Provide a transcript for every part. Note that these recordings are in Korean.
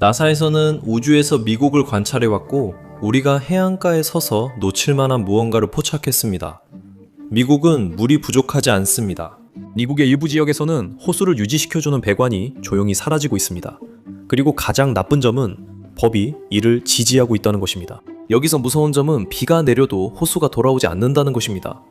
나사에서는 우주에서 미국을 관찰해왔고 우리가 해안가에 서서 놓칠만한 무언가를 포착했습니다. 미국은 물이 부족하지 않습니다. 미국의 일부 지역에서는 호수를 유지시켜주는 배관이 조용히 사라지고 있습니다. 그리고 가장 나쁜 점은 법이 이를 지지하고 있다는 것입니다. 여기서 무서운 점은 비가 내려도 호수가 돌아오지 않는다는 것입니다.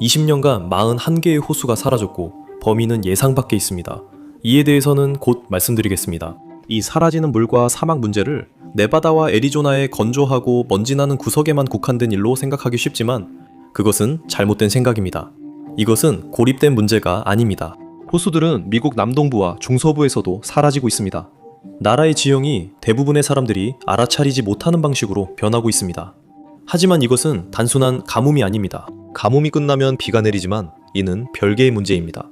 20년간 41개의 호수가 사라졌고 범인은 예상 밖에 있습니다. 이에 대해서는 곧 말씀드리겠습니다. 이 사라지는 물과 사막 문제를 네바다와 애리조나의 건조하고 먼지 나는 구석에만 국한된 일로 생각하기 쉽지만 그것은 잘못된 생각입니다. 이것은 고립된 문제가 아닙니다. 호수들은 미국 남동부와 중서부에서도 사라지고 있습니다. 나라의 지형이 대부분의 사람들이 알아차리지 못하는 방식으로 변하고 있습니다. 하지만 이것은 단순한 가뭄이 아닙니다. 가뭄이 끝나면 비가 내리지만 이는 별개의 문제입니다.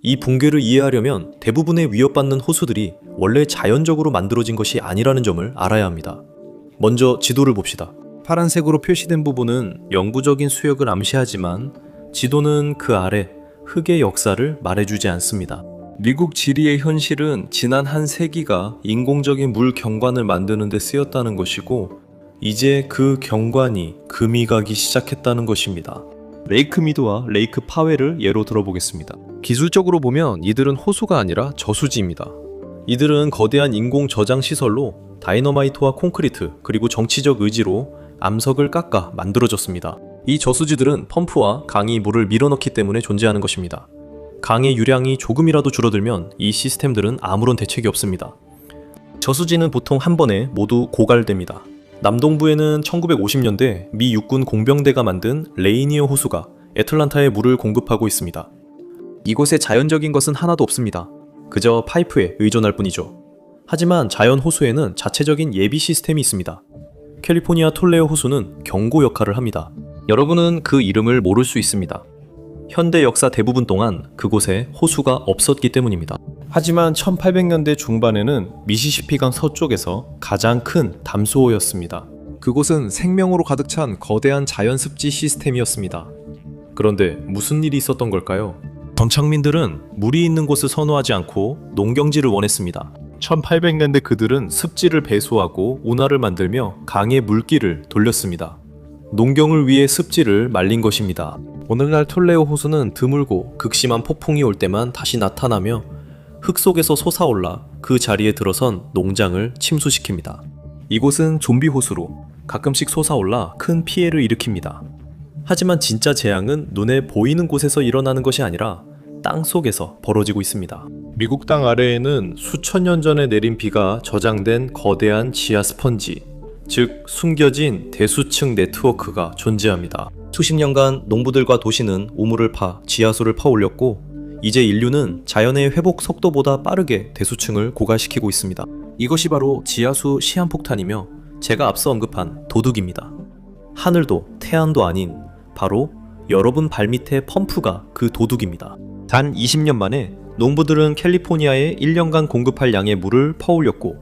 이 붕괴를 이해하려면 대부분의 위협받는 호수들이 원래 자연적으로 만들어진 것이 아니라는 점을 알아야 합니다. 먼저 지도를 봅시다. 파란색으로 표시된 부분은 영구적인 수역을 암시하지만 지도는 그 아래 흙의 역사를 말해주지 않습니다. 미국 지리의 현실은 지난 한 세기가 인공적인 물 경관을 만드는 데 쓰였다는 것이고 이제 그 경관이 금이 가기 시작했다는 것입니다. 레이크 미드와 레이크 파웰을 예로 들어보겠습니다. 기술적으로 보면 이들은 호수가 아니라 저수지입니다. 이들은 거대한 인공 저장 시설로 다이너마이트와 콘크리트 그리고 정치적 의지로 암석을 깎아 만들어졌습니다. 이 저수지들은 펌프와 강이 물을 밀어넣기 때문에 존재하는 것입니다. 강의 유량이 조금이라도 줄어들면 이 시스템들은 아무런 대책이 없습니다. 저수지는 보통 한 번에 모두 고갈됩니다. 남동부에는 1950년대 미 육군 공병대가 만든 레이니어 호수가 애틀란타에 물을 공급하고 있습니다. 이곳에 자연적인 것은 하나도 없습니다. 그저 파이프에 의존할 뿐이죠. 하지만 자연 호수에는 자체적인 예비 시스템이 있습니다. 캘리포니아 톨레오 호수는 경고 역할을 합니다. 여러분은 그 이름을 모를 수 있습니다. 현대 역사 대부분 동안 그곳에 호수가 없었기 때문입니다. 하지만 1800년대 중반에는 미시시피강 서쪽에서 가장 큰 담수호였습니다. 그곳은 생명으로 가득 찬 거대한 자연 습지 시스템이었습니다. 그런데 무슨 일이 있었던 걸까요? 전창민들은 물이 있는 곳을 선호하지 않고 농경지를 원했습니다. 1800년대 그들은 습지를 배수하고 운하를 만들며 강의 물길을 돌렸습니다. 농경을 위해 습지를 말린 것입니다. 오늘날 톨레오 호수는 드물고 극심한 폭풍이 올 때만 다시 나타나며 흙 속에서 솟아올라 그 자리에 들어선 농장을 침수시킵니다. 이곳은 좀비 호수로 가끔씩 솟아올라 큰 피해를 일으킵니다. 하지만 진짜 재앙은 눈에 보이는 곳에서 일어나는 것이 아니라 땅 속에서 벌어지고 있습니다. 미국 땅 아래에는 수천 년 전에 내린 비가 저장된 거대한 지하 스펀지, 즉 숨겨진 대수층 네트워크가 존재합니다. 수십 년간 농부들과 도시는 우물을 파 지하수를 파올렸고 이제 인류는 자연의 회복 속도보다 빠르게 대수층을 고갈시키고 있습니다. 이것이 바로 지하수 시한폭탄이며 제가 앞서 언급한 도둑입니다. 하늘도 태양도 아닌 바로 여러분 발밑의 펌프가 그 도둑입니다. 단 20년 만에 농부들은 캘리포니아에 1년간 공급할 양의 물을 퍼올렸고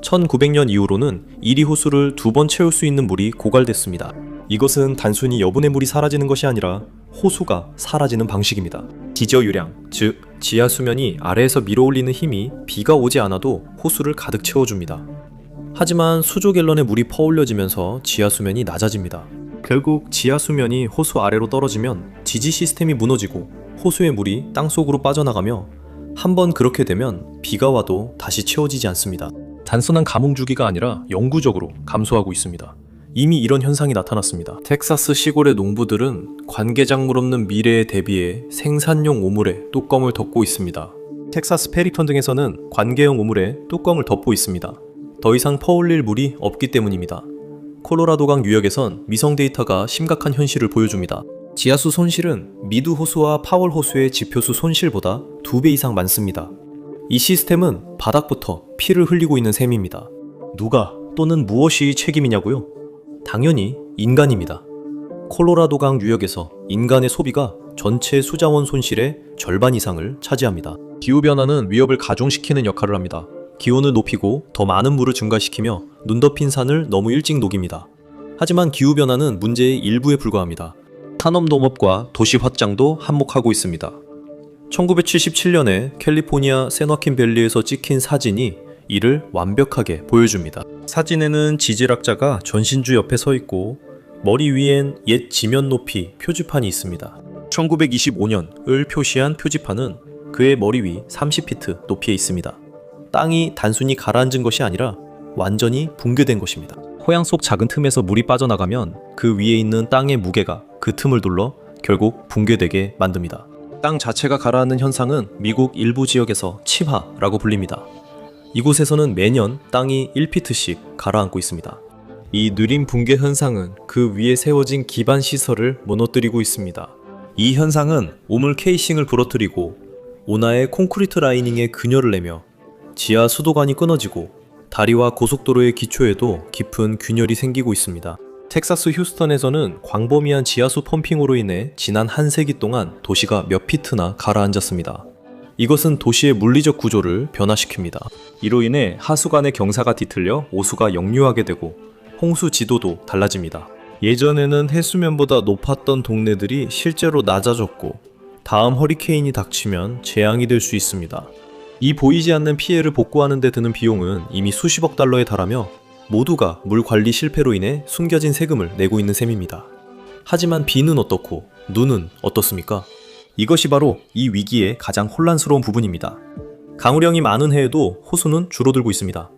1900년 이후로는 이리 호수를 2번 채울 수 있는 물이 고갈됐습니다. 이것은 단순히 여분의 물이 사라지는 것이 아니라 호수가 사라지는 방식입니다. 지저 유량, 즉 지하 수면이 아래에서 밀어올리는 힘이 비가 오지 않아도 호수를 가득 채워줍니다. 하지만 수조 갤런의 물이 퍼올려지면서 지하 수면이 낮아집니다. 결국 지하 수면이 호수 아래로 떨어지면 지지 시스템이 무너지고 호수의 물이 땅속으로 빠져나가며 한번 그렇게 되면 비가 와도 다시 채워지지 않습니다. 단순한 가뭄 주기가 아니라 영구적으로 감소하고 있습니다. 이미 이런 현상이 나타났습니다. 텍사스 시골의 농부들은 관계작물 없는 미래에 대비해 생산용 우물에 뚜껑을 덮고 있습니다. 텍사스 페리턴 등에서는 관계형 우물에 뚜껑을 덮고 있습니다. 더 이상 퍼올릴 물이 없기 때문입니다. 콜로라도강 유역에선 미성 데이터가 심각한 현실을 보여줍니다. 지하수 손실은 미드 호수와 파월 호수의 지표수 손실보다 2배 이상 많습니다. 이 시스템은 바닥부터 피를 흘리고 있는 셈입니다. 누가 또는 무엇이 책임이냐고요? 당연히 인간입니다. 콜로라도강 유역에서 인간의 소비가 전체 수자원 손실의 절반 이상을 차지합니다. 기후변화는 위협을 가중시키는 역할을 합니다. 기온을 높이고 더 많은 물을 증가시키며 눈 덮인 산을 너무 일찍 녹입니다. 하지만 기후변화는 문제의 일부에 불과합니다. 산업농업과 도시 확장도 한몫하고 있습니다. 1977년에 캘리포니아 샌화킨 밸리에서 찍힌 사진이 이를 완벽하게 보여줍니다. 사진에는 지질학자가 전신주 옆에 서 있고 머리 위엔 옛 지면 높이 표지판이 있습니다. 1925년을 표시한 표지판은 그의 머리 위 30피트 높이에 있습니다. 땅이 단순히 가라앉은 것이 아니라 완전히 붕괴된 것입니다. 호양 속 작은 틈에서 물이 빠져나가면 그 위에 있는 땅의 무게가 그 틈을 눌러 결국 붕괴되게 만듭니다. 땅 자체가 가라앉는 현상은 미국 일부 지역에서 침하라고 불립니다. 이곳에서는 매년 땅이 1피트씩 가라앉고 있습니다. 이 느린 붕괴 현상은 그 위에 세워진 기반 시설을 무너뜨리고 있습니다. 이 현상은 우물 케이싱을 부러뜨리고 운하의 콘크리트 라이닝에 균열을 내며 지하 수도관이 끊어지고 다리와 고속도로의 기초에도 깊은 균열이 생기고 있습니다. 텍사스 휴스턴에서는 광범위한 지하수 펌핑으로 인해 지난 한 세기 동안 도시가 몇 피트나 가라앉았습니다. 이것은 도시의 물리적 구조를 변화시킵니다. 이로 인해 하수관의 경사가 뒤틀려 오수가 역류하게 되고 홍수 지도도 달라집니다. 예전에는 해수면보다 높았던 동네들이 실제로 낮아졌고 다음 허리케인이 닥치면 재앙이 될 수 있습니다. 이 보이지 않는 피해를 복구하는 데 드는 비용은 이미 수십억 달러에 달하며 모두가 물 관리 실패로 인해 숨겨진 세금을 내고 있는 셈입니다. 하지만 비는 어떻고 눈은 어떻습니까? 이것이 바로 이 위기의 가장 혼란스러운 부분입니다. 강우량이 많은 해에도 호수는 줄어들고 있습니다.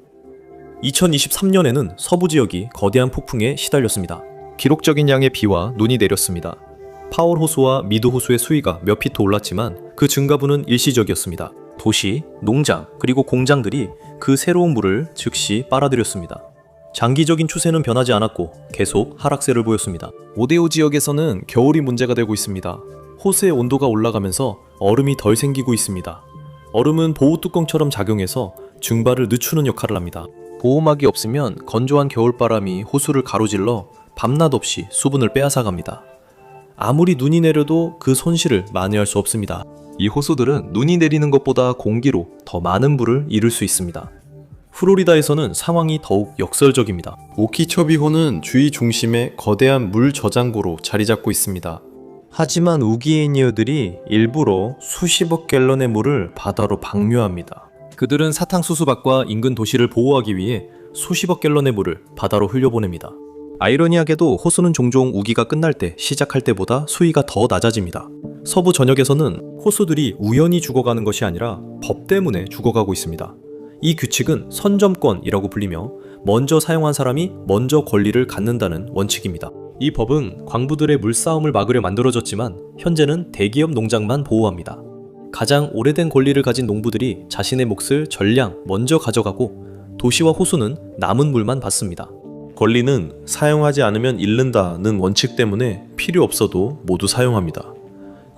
2023년에는 서부 지역이 거대한 폭풍에 시달렸습니다. 기록적인 양의 비와 눈이 내렸습니다. 파월 호수와 미드 호수의 수위가 몇 피트 올랐지만 그 증가분은 일시적이었습니다. 도시, 농장, 그리고 공장들이 그 새로운 물을 즉시 빨아들였습니다. 장기적인 추세는 변하지 않았고 계속 하락세를 보였습니다. 오데오 지역에서는 겨울이 문제가 되고 있습니다. 호수의 온도가 올라가면서 얼음이 덜 생기고 있습니다. 얼음은 보호뚜껑처럼 작용해서 증발을 늦추는 역할을 합니다. 보호막이 없으면 건조한 겨울바람이 호수를 가로질러 밤낮 없이 수분을 빼앗아갑니다. 아무리 눈이 내려도 그 손실을 만회할 수 없습니다. 이 호수들은 눈이 내리는 것보다 공기로 더 많은 물을 잃을 수 있습니다. 플로리다에서는 상황이 더욱 역설적입니다. 오키처비호는 주위 중심에 거대한 물 저장고로 자리 잡고 있습니다. 하지만 우기에니어들이 일부러 수십억 갤런의 물을 바다로 방류합니다. 그들은 사탕수수밭과 인근 도시를 보호하기 위해 수십억 갤런의 물을 바다로 흘려보냅니다. 아이러니하게도 호수는 종종 우기가 끝날 때 시작할 때보다 수위가 더 낮아집니다. 서부 전역에서는 호수들이 우연히 죽어가는 것이 아니라 법 때문에 죽어가고 있습니다. 이 규칙은 선점권이라고 불리며 먼저 사용한 사람이 먼저 권리를 갖는다는 원칙입니다. 이 법은 광부들의 물싸움을 막으려 만들어졌지만 현재는 대기업 농장만 보호합니다. 가장 오래된 권리를 가진 농부들이 자신의 몫을 전량 먼저 가져가고 도시와 호수는 남은 물만 받습니다. 권리는 사용하지 않으면 잃는다는 원칙 때문에 필요 없어도 모두 사용합니다.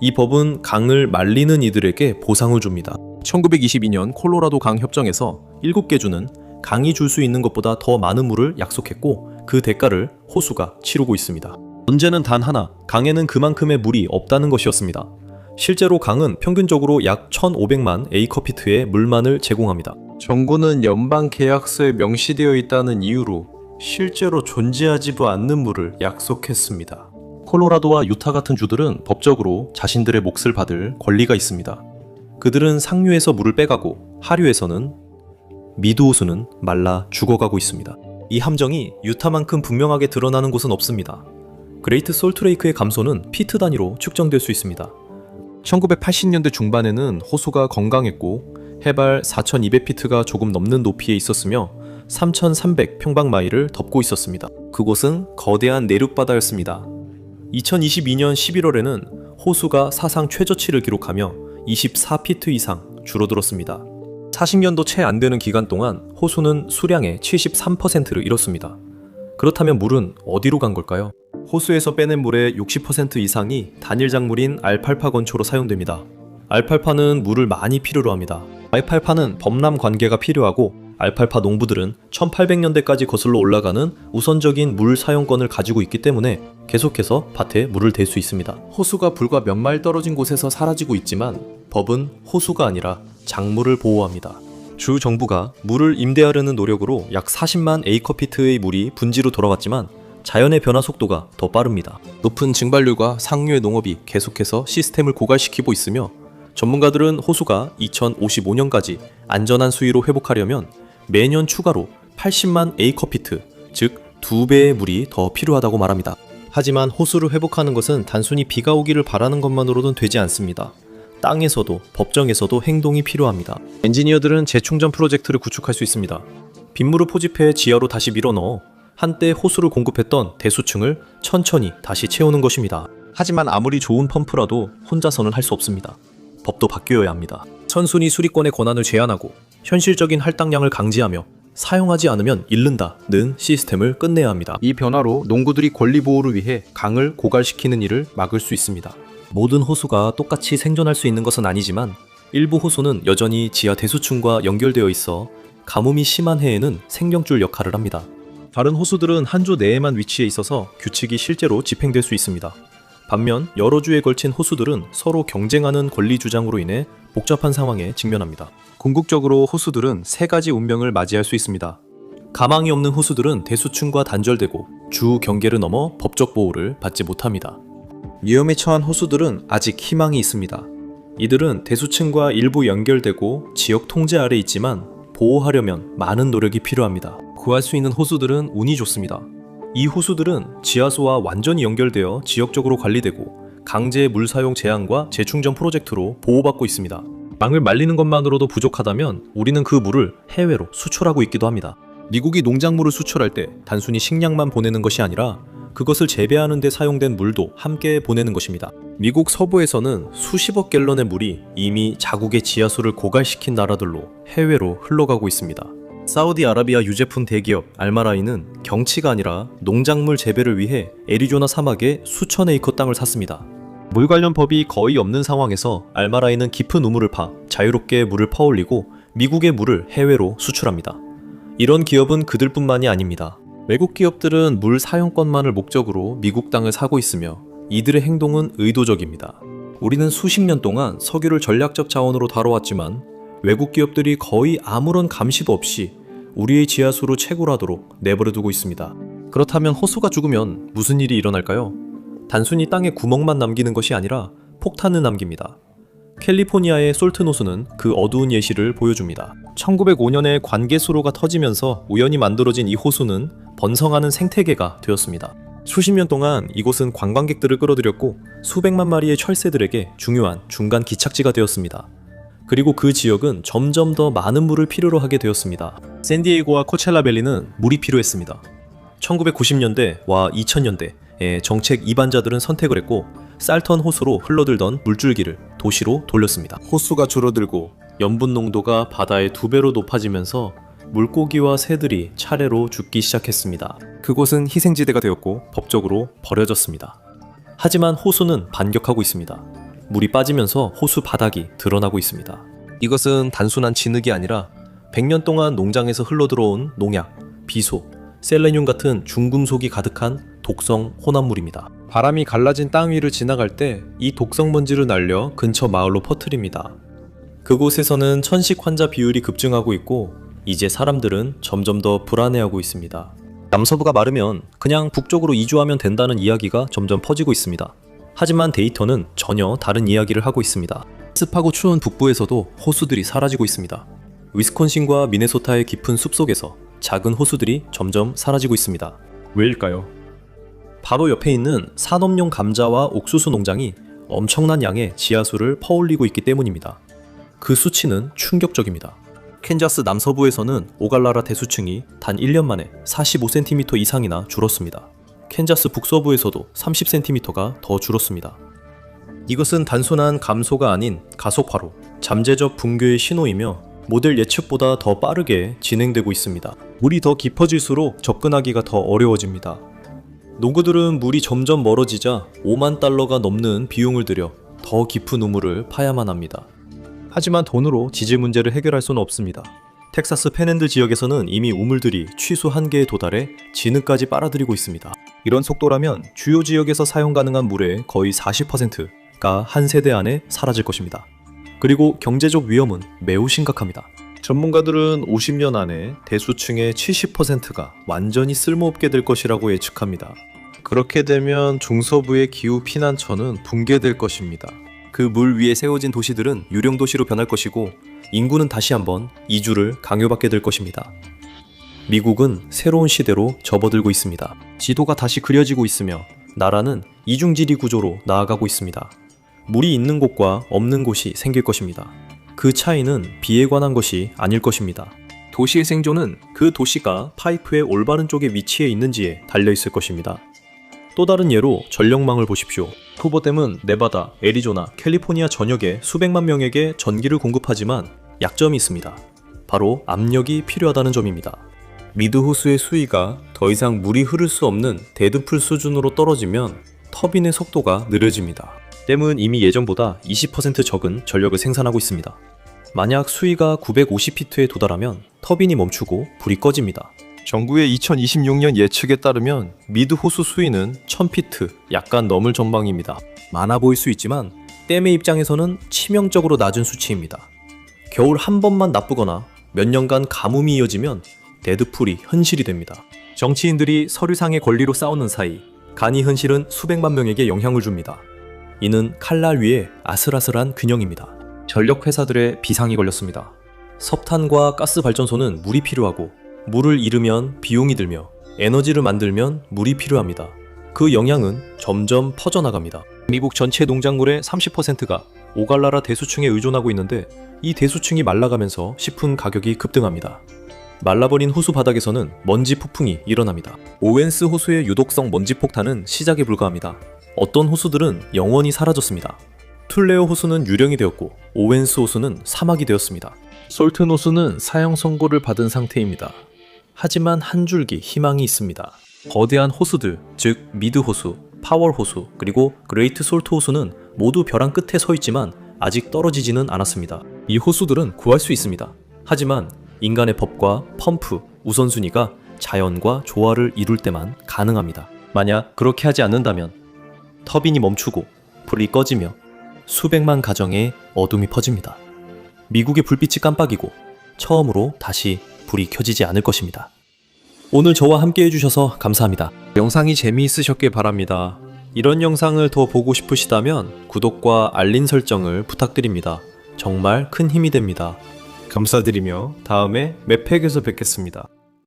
이 법은 강을 말리는 이들에게 보상을 줍니다. 1922년 콜로라도 강 협정에서 7개 주는 강이 줄 수 있는 것보다 더 많은 물을 약속했고 그 대가를 호수가 치르고 있습니다. 문제는 단 하나, 강에는 그만큼의 물이 없다는 것이었습니다. 실제로 강은 평균적으로 약 1,500만 에이커피트의 물만을 제공합니다. 정부는 연방 계약서에 명시되어 있다는 이유로 실제로 존재하지도 않는 물을 약속했습니다. 콜로라도와 유타 같은 주들은 법적으로 자신들의 몫을 받을 권리가 있습니다. 그들은 상류에서 물을 빼가고 하류에서는 미드호수는 말라 죽어가고 있습니다. 이 함정이 유타만큼 분명하게 드러나는 곳은 없습니다. 그레이트 솔트레이크의 감소는 피트 단위로 측정될 수 있습니다. 1980년대 중반에는 호수가 건강했고 해발 4,200피트가 조금 넘는 높이에 있었으며 3,300 평방마일을 덮고 있었습니다. 그곳은 거대한 내륙바다였습니다. 2022년 11월에는 호수가 사상 최저치를 기록하며 24피트 이상 줄어들었습니다. 40년도 채 안 되는 기간 동안 호수는 수량의 73%를 잃었습니다. 그렇다면 물은 어디로 간 걸까요? 호수에서 빼낸 물의 60% 이상이 단일 작물인 알팔파 건초로 사용됩니다. 알팔파는 물을 많이 필요로 합니다. 알팔파는 범람 관계가 필요하고 알팔파 농부들은 1800년대까지 거슬러 올라가는 우선적인 물 사용권을 가지고 있기 때문에 계속해서 밭에 물을 댈 수 있습니다. 호수가 불과 몇 마일 떨어진 곳에서 사라지고 있지만 법은 호수가 아니라 작물을 보호합니다. 주 정부가 물을 임대하려는 노력으로 약 40만 에이커피트의 물이 분지로 돌아왔지만 자연의 변화 속도가 더 빠릅니다. 높은 증발률과 상류의 농업이 계속해서 시스템을 고갈시키고 있으며 전문가들은 호수가 2055년까지 안전한 수위로 회복하려면 매년 추가로 80만 에이커피트, 즉 2배의 물이 더 필요하다고 말합니다. 하지만 호수를 회복하는 것은 단순히 비가 오기를 바라는 것만으로는 되지 않습니다. 땅에서도 법정에서도 행동이 필요합니다. 엔지니어들은 재충전 프로젝트를 구축할 수 있습니다. 빗물을 포집해 지하로 다시 밀어넣어 한때 호수를 공급했던 대수층을 천천히 다시 채우는 것입니다. 하지만 아무리 좋은 펌프라도 혼자서는 할 수 없습니다. 법도 바뀌어야 합니다. 선순위 수리권의 권한을 제한하고 현실적인 할당량을 강제하며 사용하지 않으면 잃는다는 시스템을 끝내야 합니다. 이 변화로 농구들이 권리 보호를 위해 강을 고갈시키는 일을 막을 수 있습니다. 모든 호수가 똑같이 생존할 수 있는 것은 아니지만 일부 호수는 여전히 지하 대수층과 연결되어 있어 가뭄이 심한 해에는 생명줄 역할을 합니다. 다른 호수들은 한 조 내에만 위치해 있어서 규칙이 실제로 집행될 수 있습니다. 반면 여러 주에 걸친 호수들은 서로 경쟁하는 권리 주장으로 인해 복잡한 상황에 직면합니다. 궁극적으로 호수들은 세 가지 운명을 맞이할 수 있습니다. 가망이 없는 호수들은 대수층과 단절되고 주 경계를 넘어 법적 보호를 받지 못합니다. 위험에 처한 호수들은 아직 희망이 있습니다. 이들은 대수층과 일부 연결되고 지역 통제 아래 있지만 보호하려면 많은 노력이 필요합니다. 구할 수 있는 호수들은 운이 좋습니다. 이 호수들은 지하수와 완전히 연결되어 지역적으로 관리되고 강제 물 사용 제한과 재충전 프로젝트로 보호받고 있습니다. 망을 말리는 것만으로도 부족하다면 우리는 그 물을 해외로 수출하고 있기도 합니다. 미국이 농작물을 수출할 때 단순히 식량만 보내는 것이 아니라 그것을 재배하는 데 사용된 물도 함께 보내는 것입니다. 미국 서부에서는 수십억 갤런의 물이 이미 자국의 지하수를 고갈시킨 나라들로 해외로 흘러가고 있습니다. 사우디아라비아 유제품 대기업 알마라인은 경치가 아니라 농작물 재배를 위해 애리조나 사막에 수천 에이커 땅을 샀습니다. 물 관련 법이 거의 없는 상황에서 알마라인은 깊은 우물을 파 자유롭게 물을 퍼올리고 미국의 물을 해외로 수출합니다. 이런 기업은 그들뿐만이 아닙니다. 외국 기업들은 물 사용권만을 목적으로 미국 땅을 사고 있으며 이들의 행동은 의도적입니다. 우리는 수십 년 동안 석유를 전략적 자원으로 다뤄왔지만 외국 기업들이 거의 아무런 감시도 없이 우리의 지하수로 채굴하도록 내버려두고 있습니다. 그렇다면 호수가 죽으면 무슨 일이 일어날까요? 단순히 땅에 구멍만 남기는 것이 아니라 폭탄을 남깁니다. 캘리포니아의 솔튼 호수는 그 어두운 예시를 보여줍니다. 1905년에 관계수로가 터지면서 우연히 만들어진 이 호수는 번성하는 생태계가 되었습니다. 수십 년 동안 이곳은 관광객들을 끌어들였고 수백만 마리의 철새들에게 중요한 중간 기착지가 되었습니다. 그리고 그 지역은 점점 더 많은 물을 필요로 하게 되었습니다. 샌디에이고와 코첼라밸리는 물이 필요했습니다. 1990년대와 2000년대에 정책 이반자들은 선택을 했고 살턴 호수로 흘러들던 물줄기를 도시로 돌렸습니다. 호수가 줄어들고 염분 농도가 바다의 2배로 높아지면서 물고기와 새들이 차례로 죽기 시작했습니다. 그곳은 희생지대가 되었고 법적으로 버려졌습니다. 하지만 호수는 반격하고 있습니다. 물이 빠지면서 호수 바닥이 드러나고 있습니다. 이것은 단순한 진흙이 아니라 100년 동안 농장에서 흘러들어온 농약, 비소, 셀레늄 같은 중금속이 가득한 독성 혼합물입니다. 바람이 갈라진 땅 위를 지나갈 때 이 독성 먼지를 날려 근처 마을로 퍼뜨립니다. 그곳에서는 천식 환자 비율이 급증하고 있고 이제 사람들은 점점 더 불안해하고 있습니다. 남서부가 마르면 그냥 북쪽으로 이주하면 된다는 이야기가 점점 퍼지고 있습니다. 하지만 데이터는 전혀 다른 이야기를 하고 있습니다. 습하고 추운 북부에서도 호수들이 사라지고 있습니다. 위스콘신과 미네소타의 깊은 숲속에서 작은 호수들이 점점 사라지고 있습니다. 왜일까요? 바로 옆에 있는 산업용 감자와 옥수수 농장이 엄청난 양의 지하수를 퍼올리고 있기 때문입니다. 그 수치는 충격적입니다. 캔자스 남서부에서는 오갈라라 대수층이 단 1년 만에 45cm 이상이나 줄었습니다. 캔자스 북서부에서도 30cm가 더 줄었습니다. 이것은 단순한 감소가 아닌 가속화로 잠재적 붕괴의 신호이며 모델 예측보다 더 빠르게 진행되고 있습니다. 물이 더 깊어질수록 접근하기가 더 어려워집니다. 농구들은 물이 점점 멀어지자 5만 달러가 넘는 비용을 들여 더 깊은 우물을 파야만 합니다. 하지만 돈으로 지질 문제를 해결할 수는 없습니다. 텍사스 팬핸들 지역에서는 이미 우물들이 취수 한계에 도달해 진흙까지 빨아들이고 있습니다. 이런 속도라면 주요 지역에서 사용 가능한 물의 거의 40%가 한 세대 안에 사라질 것입니다. 그리고 경제적 위험은 매우 심각합니다. 전문가들은 50년 안에 대수층의 70%가 완전히 쓸모없게 될 것이라고 예측합니다. 그렇게 되면 중서부의 기후 피난처는 붕괴될 것입니다. 그 물 위에 세워진 도시들은 유령 도시로 변할 것이고 인구는 다시 한번 이주를 강요받게 될 것입니다. 미국은 새로운 시대로 접어들고 있습니다. 지도가 다시 그려지고 있으며 나라는 이중지리 구조로 나아가고 있습니다. 물이 있는 곳과 없는 곳이 생길 것입니다. 그 차이는 비에 관한 것이 아닐 것입니다. 도시의 생존은 그 도시가 파이프의 올바른 쪽에 위치해 있는지에 달려있을 것입니다. 또 다른 예로 전력망을 보십시오. 후보댐은 네바다, 애리조나, 캘리포니아 전역에 수백만 명에게 전기를 공급하지만 약점이 있습니다. 바로 압력이 필요하다는 점입니다. 미드 호수의 수위가 더 이상 물이 흐를 수 없는 데드풀 수준으로 떨어지면 터빈의 속도가 느려집니다. 댐은 이미 예전보다 20% 적은 전력을 생산하고 있습니다. 만약 수위가 950피트에 도달하면 터빈이 멈추고 불이 꺼집니다. 정부의 2026년 예측에 따르면 미드 호수 수위는 1000피트, 약간 넘을 전망입니다. 많아 보일 수 있지만 댐의 입장에서는 치명적으로 낮은 수치입니다. 겨울 한 번만 나쁘거나 몇 년간 가뭄이 이어지면 데드풀이 현실이 됩니다. 정치인들이 서류상의 권리로 싸우는 사이 간이 현실은 수백만 명에게 영향을 줍니다. 이는 칼날 위에 아슬아슬한 균형입니다. 전력회사들의 비상이 걸렸습니다. 석탄과 가스 발전소는 물이 필요하고 물을 잃으면 비용이 들며 에너지를 만들면 물이 필요합니다. 그 영향은 점점 퍼져나갑니다. 미국 전체 농작물의 30%가 오갈라라 대수층에 의존하고 있는데 이 대수층이 말라가면서 식품 가격이 급등합니다. 말라버린 호수 바닥에서는 먼지 폭풍이 일어납니다. 오웬스 호수의 유독성 먼지 폭탄은 시작에 불과합니다. 어떤 호수들은 영원히 사라졌습니다. 툴레오 호수는 유령이 되었고 오웬스 호수는 사막이 되었습니다. 솔튼 호수는 사형 선고를 받은 상태입니다. 하지만 한 줄기 희망이 있습니다. 거대한 호수들, 즉 미드 호수, 파월 호수, 그리고 그레이트 솔트 호수는 모두 벼랑 끝에 서 있지만 아직 떨어지지는 않았습니다. 이 호수들은 구할 수 있습니다. 하지만 인간의 법과 펌프, 우선순위가 자연과 조화를 이룰 때만 가능합니다. 만약 그렇게 하지 않는다면 터빈이 멈추고 불이 꺼지며 수백만 가정에 어둠이 퍼집니다. 미국의 불빛이 깜빡이고 처음으로 다시 불이 켜지지 않을 것입니다. 오늘 저와 함께 해주셔서 감사합니다. 영상이 재미있으셨길 바랍니다. 이런 영상을 더 보고 싶으시다면 구독과 알림 설정을 부탁드립니다. 정말 큰 힘이 됩니다. 감사드리며 다음에 맵팩에서 뵙겠습니다.